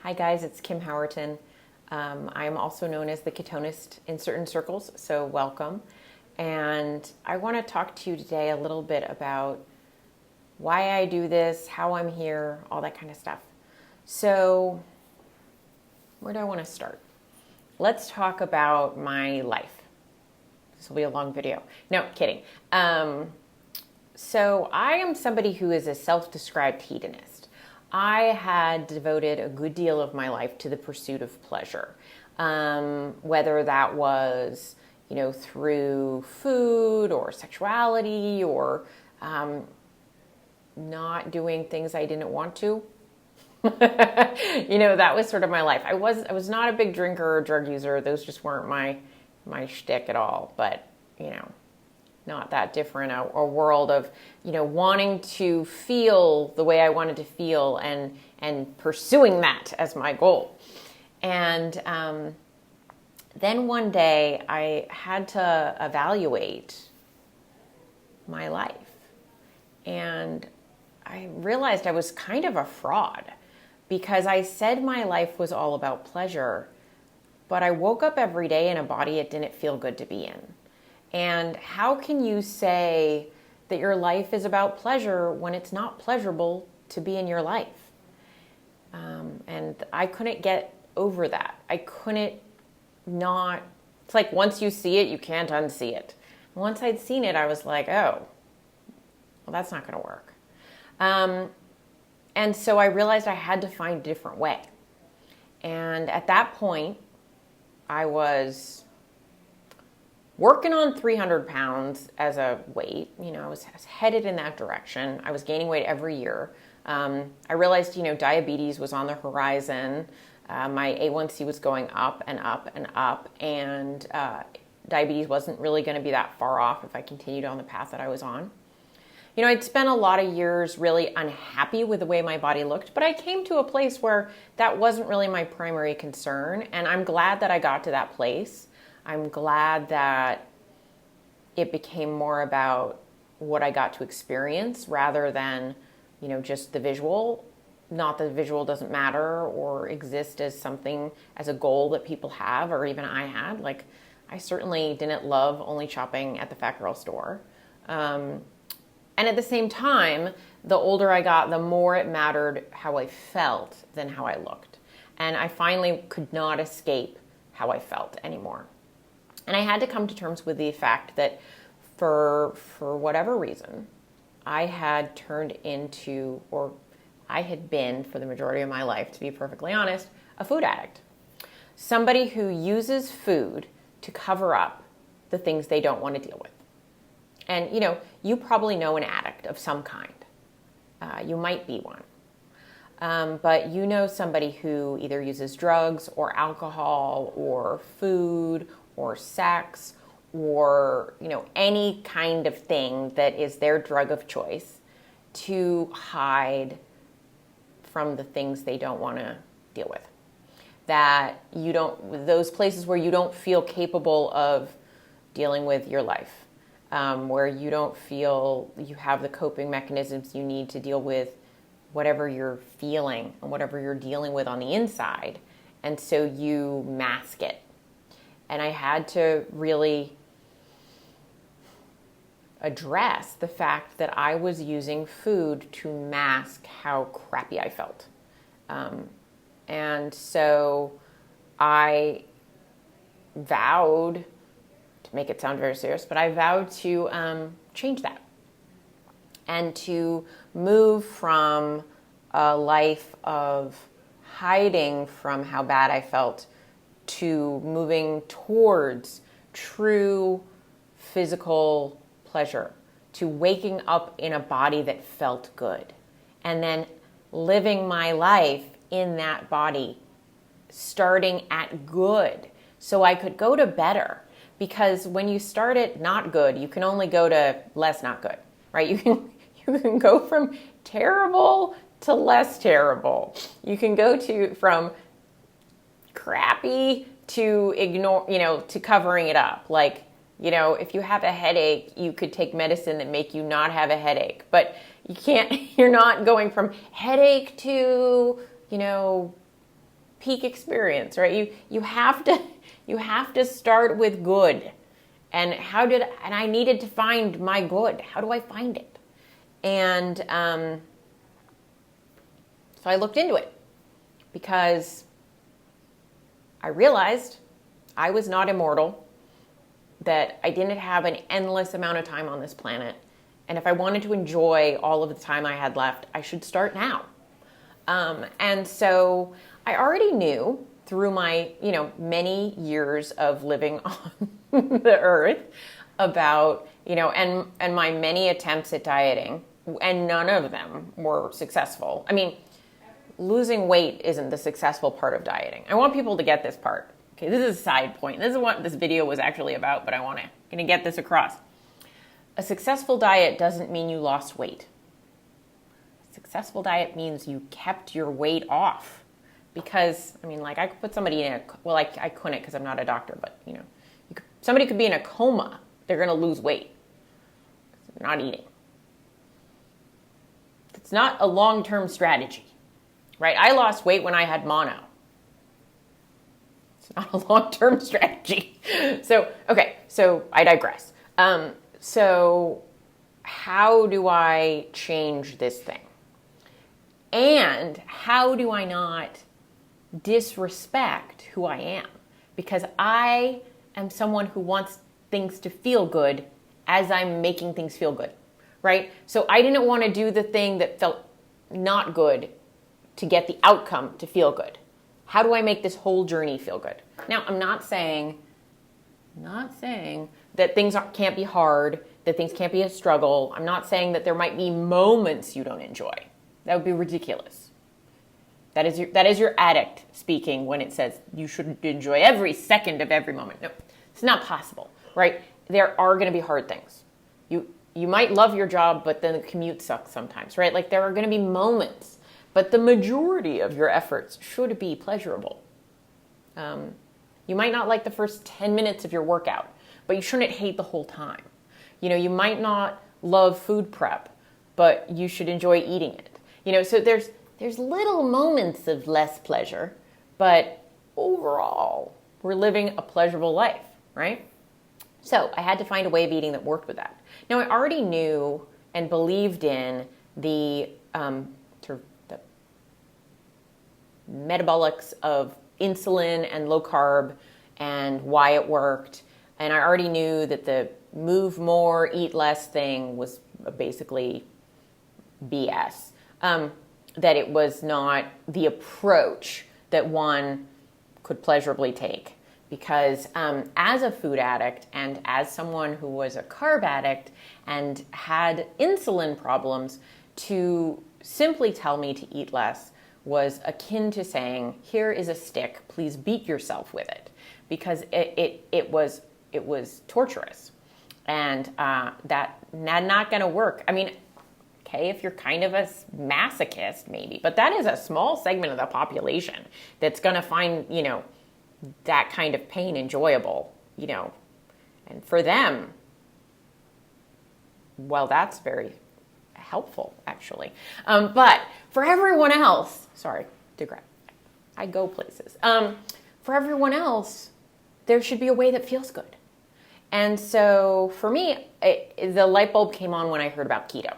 Hi guys, it's Kim Howerton. I'm also known as the ketonist in certain circles, so welcome. And I want to talk to you today a little bit about why I do this, how I'm here, all that kind of stuff. So, where do I want to start? Let's talk about my life. This will be a long video. No, kidding. So I am somebody who is a self-described hedonist. I had devoted a good deal of my life to the pursuit of pleasure, whether that was, through food or sexuality or not doing things I didn't want to. That was sort of my life. I was not a big drinker or drug user. Those just weren't my shtick at all. But not that different. A world of wanting to feel the way I wanted to feel and pursuing that as my goal. And then one day I had to evaluate my life, and I realized I was kind of a fraud because I said my life was all about pleasure, but I woke up every day in a body it didn't feel good to be in. And how can you say that your life is about pleasure when it's not pleasurable to be in your life? And I couldn't get over that. I couldn't not. It's like once you see it, you can't unsee it. Once I'd seen it, I was like, oh, well, that's not going to work. And so I realized I had to find a different way. And at that point, I was working on 300 pounds as a weight. I was headed in that direction. I was gaining weight every year. I realized, diabetes was on the horizon. My A1C was going up and up and up. And diabetes wasn't really going to be that far off if I continued on the path that I was on. I'd spent a lot of years really unhappy with the way my body looked, but I came to a place where that wasn't really my primary concern. And I'm glad that I got to that place. I'm glad that it became more about what I got to experience rather than, just the visual. Not that the visual doesn't matter or exist as something, as a goal that people have or even I had. Like, I certainly didn't love only shopping at the fat girl store. And at the same time, the older I got, the more it mattered how I felt than how I looked. And I finally could not escape how I felt anymore. And I had to come to terms with the fact that for whatever reason, I had turned into, or I had been for the majority of my life, to be perfectly honest, a food addict. Somebody who uses food to cover up the things they don't want to deal with. And, you probably know an addict of some kind. You might be one. But somebody who either uses drugs or alcohol or food or sex or, any kind of thing that is their drug of choice to hide from the things they don't want to deal with. That those places where you don't feel capable of dealing with your life. Where you don't feel you have the coping mechanisms you need to deal with whatever you're feeling and whatever you're dealing with on the inside. And so you mask it. And I had to really address the fact that I was using food to mask how crappy I felt. And so I vowed, make it sound very serious, but I vowed to change that and to move from a life of hiding from how bad I felt to moving towards true physical pleasure, to waking up in a body that felt good and then living my life in that body, starting at good so I could go to better. Because when you start at not good, you can only go to less not good, right? You can go from terrible to less terrible. You can go from crappy to ignore, to covering it up. Like, if you have a headache, you could take medicine that make you not have a headache, but you're not going from headache to, peak experience, right? You have to start with good. And I needed to find my good. How do I find it? And so I looked into it because I realized I was not immortal, that I didn't have an endless amount of time on this planet. And if I wanted to enjoy all of the time I had left, I should start now. And so I already knew through my, many years of living on the earth about, and my many attempts at dieting, and none of them were successful. I mean, losing weight isn't the successful part of dieting. I want people to get this part. Okay, this is a side point. This is what this video was actually about, but I'm going to get this across. A successful diet doesn't mean you lost weight. A successful diet means you kept your weight off. Because, I could put somebody in I couldn't because I'm not a doctor, but, somebody could be in a coma. They're going to lose weight. They're not eating. It's not a long-term strategy, right? I lost weight when I had mono. It's not a long-term strategy. So I digress. So how do I change this thing? And how do I not disrespect who I am? Because I am someone who wants things to feel good as I'm making things feel good, right? So I didn't want to do the thing that felt not good to get the outcome to feel good. How do I make this whole journey feel good? Now, I'm not saying that things can't be hard, that things can't be a struggle. I'm not saying that there might be moments you don't enjoy. That would be ridiculous. That is your addict speaking when it says you should enjoy every second of every moment. No, it's not possible, right? There are going to be hard things. You might love your job, but then the commute sucks sometimes, right? Like there are going to be moments, but the majority of your efforts should be pleasurable. You might not like the first 10 minutes of your workout, but you shouldn't hate the whole time. You might not love food prep, but you should enjoy eating it. So there's little moments of less pleasure, but overall, we're living a pleasurable life, right? So I had to find a way of eating that worked with that. Now, I already knew and believed in the the metabolics of insulin and low carb and why it worked. And I already knew that the move more, eat less thing was basically BS. That it was not the approach that one could pleasurably take. Because as a food addict and as someone who was a carb addict and had insulin problems, to simply tell me to eat less was akin to saying, here is a stick, please beat yourself with it. Because it was torturous. And that not going to work. Okay, if you're kind of a masochist, maybe. But that is a small segment of the population that's going to find, that kind of pain enjoyable, And for them, well, that's very helpful, actually. But for everyone else, sorry, digress. I go places. For everyone else, there should be a way that feels good. And so for me, the light bulb came on when I heard about keto.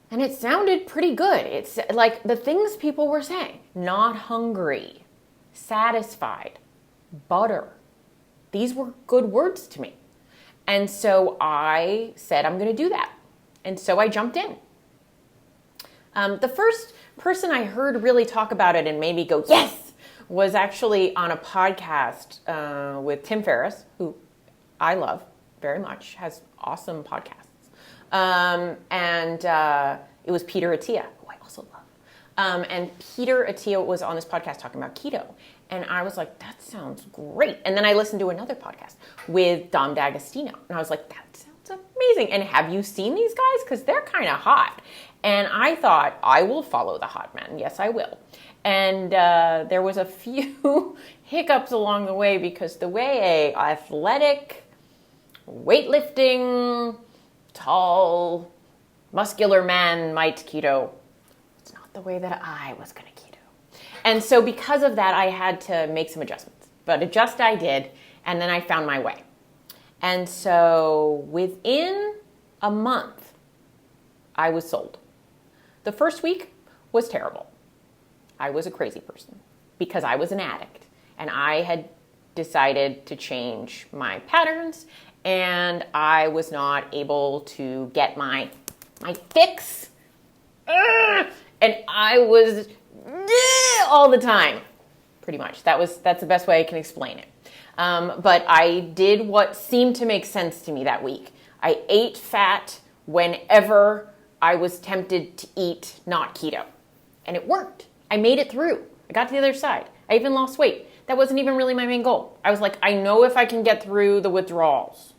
And it sounded pretty good. It's like the things people were saying: not hungry, satisfied, butter. These were good words to me. And so I said, I'm going to do that. And so I jumped in. The first person I heard really talk about it and made me go, yes, was actually on a podcast with Tim Ferriss, who I love very much, has awesome podcasts. And it was Peter Attia, who I also love. And Peter Attia was on this podcast talking about keto. And I was like, that sounds great. And then I listened to another podcast with Dom D'Agostino. And I was like, that sounds amazing. And have you seen these guys? Because they're kind of hot. And I thought, I will follow the hot men. Yes, I will. And there was a few hiccups along the way, because the way a athletic, weightlifting, tall, muscular man might keto, it's not the way that I was going to keto. And so because of that, I had to make some adjustments. But adjust I did, and then I found my way. And so within a month, I was sold. The first week was terrible. I was a crazy person because I was an addict, and I had decided to change my patterns, and I was not able to get my fix. And I was all the time, pretty much. That's the best way I can explain it. But I did what seemed to make sense to me that week. I ate fat whenever I was tempted to eat not keto. And it worked. I made it through. I got to the other side. I even lost weight. That wasn't even really my main goal. I was like, I know if I can get through the withdrawals,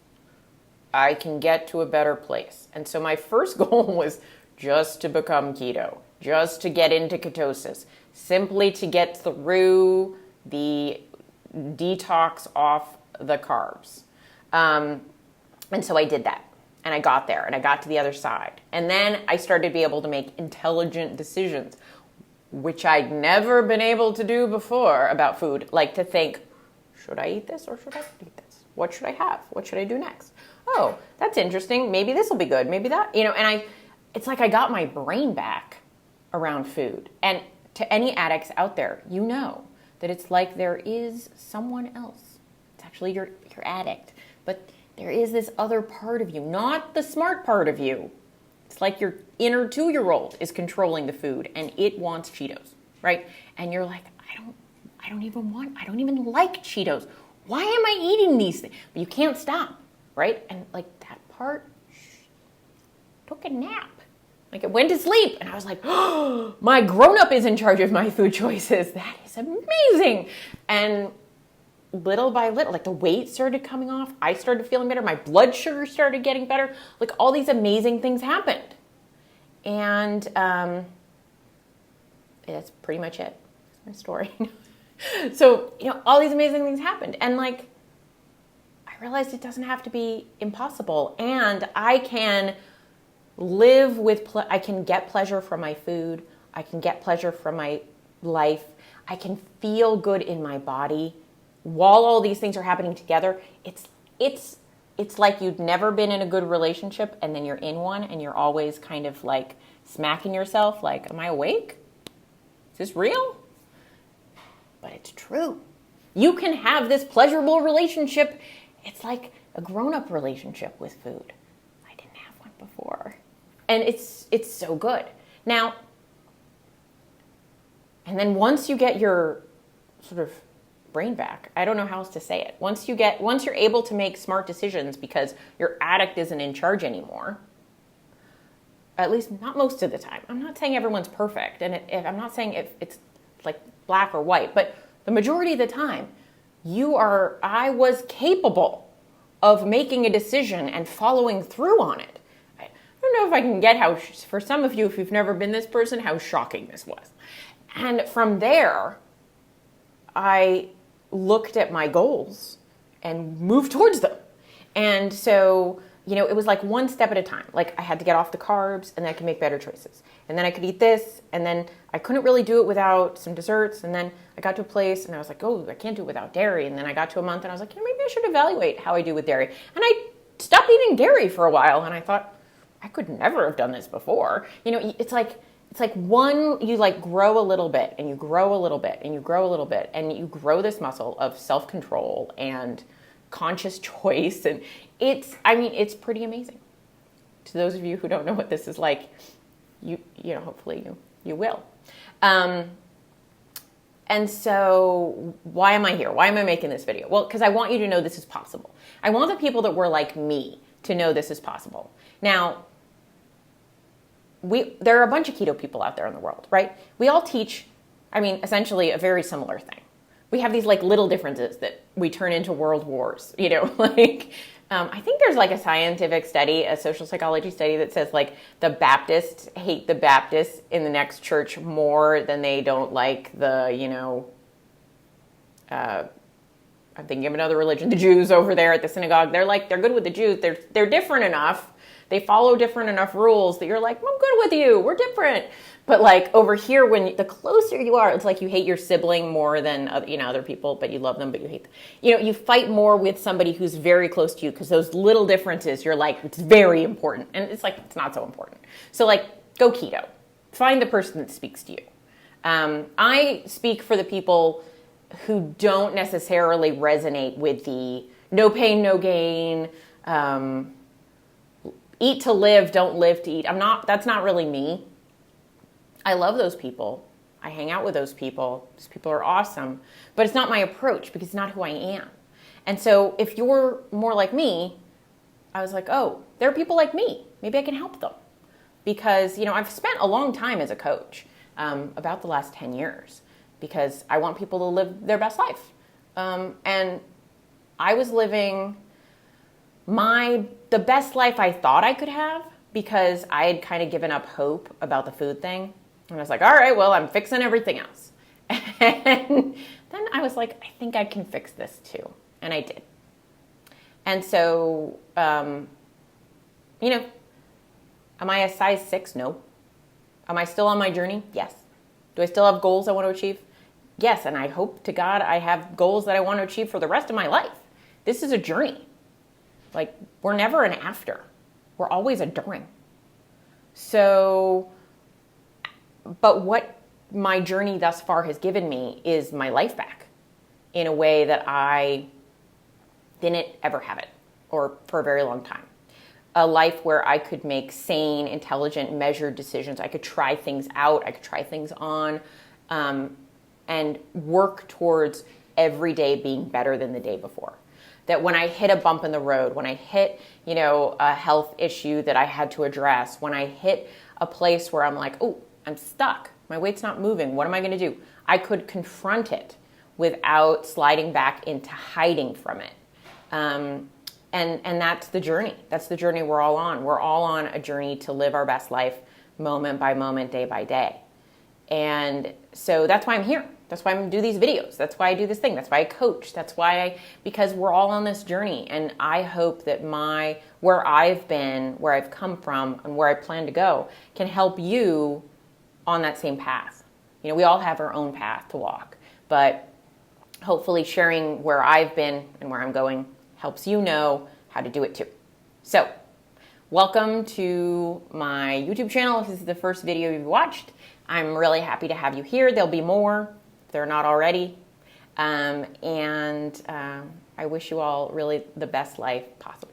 I can get to a better place. And so my first goal was just to become keto, just to get into ketosis, simply to get through the detox off the carbs. And so I did that, and I got there, and I got to the other side. And then I started to be able to make intelligent decisions, which I'd never been able to do before about food, like to think, should I eat this or should I not eat this? What should I have? What should I do next? Oh, that's interesting. Maybe this will be good. Maybe that, and it's like I got my brain back around food. And to any addicts out there, you know that it's like there is someone else. It's actually your addict, but there is this other part of you, not the smart part of you. It's like your inner 2-year-old is controlling the food, and it wants Cheetos, right? And you're like, I don't even like Cheetos. Why am I eating these things? But you can't stop, right? And like that part took a nap. Like it went to sleep, and I was like, oh, my grown-up is in charge of my food choices. That is amazing. And little by little, like the weight started coming off. I started feeling better. My blood sugar started getting better. Like all these amazing things happened. And that's pretty much it. That's my story. So, all these amazing things happened. And like, I realized it doesn't have to be impossible. And I can live with, I can get pleasure from my food. I can get pleasure from my life. I can feel good in my body. While all these things are happening together, it's like you'd never been in a good relationship, and then you're in one, and you're always kind of like smacking yourself like, am I awake? Is this real? But it's true. You can have this pleasurable relationship. It's like a grown-up relationship with food. I didn't have one before. And it's so good. Now, and then once you get your sort of brain back, I don't know how else to say it. Once you're able to make smart decisions because your addict isn't in charge anymore, at least not most of the time. I'm not saying everyone's perfect, and I'm not saying it's like black or white, but the majority of the time, I was capable of making a decision and following through on it. I don't know if I can get how, for some of you, if you've never been this person, how shocking this was. And from there, I looked at my goals and moved towards them. And so, it was like one step at a time. Like I had to get off the carbs, and then I could make better choices. And then I could eat this, and then I couldn't really do it without some desserts. And then I got to a place, and I was like, oh, I can't do it without dairy. And then I got to a month, and I was like, maybe I should evaluate how I do with dairy. And I stopped eating dairy for a while, and I thought, I could never have done this before. It's like one, you like grow a little bit, and you grow a little bit, and you grow a little bit, and you grow this muscle of self-control and conscious choice. And it's pretty amazing. To those of you who don't know what this is like, hopefully you will. And so why am I here? Why am I making this video? Well, because I want you to know this is possible. I want the people that were like me to know this is possible. Now, there are a bunch of keto people out there in the world, right? We all teach, essentially a very similar thing. We have these like little differences that we turn into world wars, I think there's like a scientific study, a social psychology study that says like the Baptists hate the Baptists in the next church more than they don't like the, I'm thinking of another religion, the Jews over there at the synagogue. They're good with the Jews. They're different enough They follow different enough rules that you're like, I'm good with you. We're different. But like over here, when the closer you are, it's like you hate your sibling more than other people, but you love them, but you hate them. You fight more with somebody who's very close to you because those little differences, you're like, it's very important. And it's like, it's not so important. So like, go keto. Find the person that speaks to you. I speak for the people who don't necessarily resonate with the no pain, no gain, eat to live, don't live to eat. That's not really me. I love those people. I hang out with those people. Those people are awesome, but it's not my approach because it's not who I am. And so if you're more like me, I was like, oh, there are people like me. Maybe I can help them because, I've spent a long time as a coach, about the last 10 years because I want people to live their best life. And I was living the best life I thought I could have because I had kind of given up hope about the food thing. And I was like, all right, well, I'm fixing everything else. And then I was like, I think I can fix this too. And I did. And so, am I a size 6? No. Am I still on my journey? Yes. Do I still have goals I want to achieve? Yes. And I hope to God I have goals that I want to achieve for the rest of my life. This is a journey. Like, we're never an after. We're always a during. So, but what my journey thus far has given me is my life back in a way that I didn't ever have it, or for a very long time. A life where I could make sane, intelligent, measured decisions. I could try things out. I could try things on, and work towards every day being better than the day before. That when I hit a bump in the road, when I hit, a health issue that I had to address, when I hit a place where I'm like, oh, I'm stuck. My weight's not moving. What am I going to do? I could confront it without sliding back into hiding from it. And that's the journey. That's the journey we're all on. We're all on a journey to live our best life moment by moment, day by day. And so that's why I'm here. That's why I'm do these videos. That's why I do this thing. That's why I coach. That's why because we're all on this journey. And I hope that where I've been, where I've come from, and where I plan to go can help you on that same path. We all have our own path to walk, but hopefully sharing where I've been and where I'm going helps you know how to do it too. So, welcome to my YouTube channel. If this is the first video you've watched, I'm really happy to have you here. There'll be more if they're not already. I wish you all really the best life possible.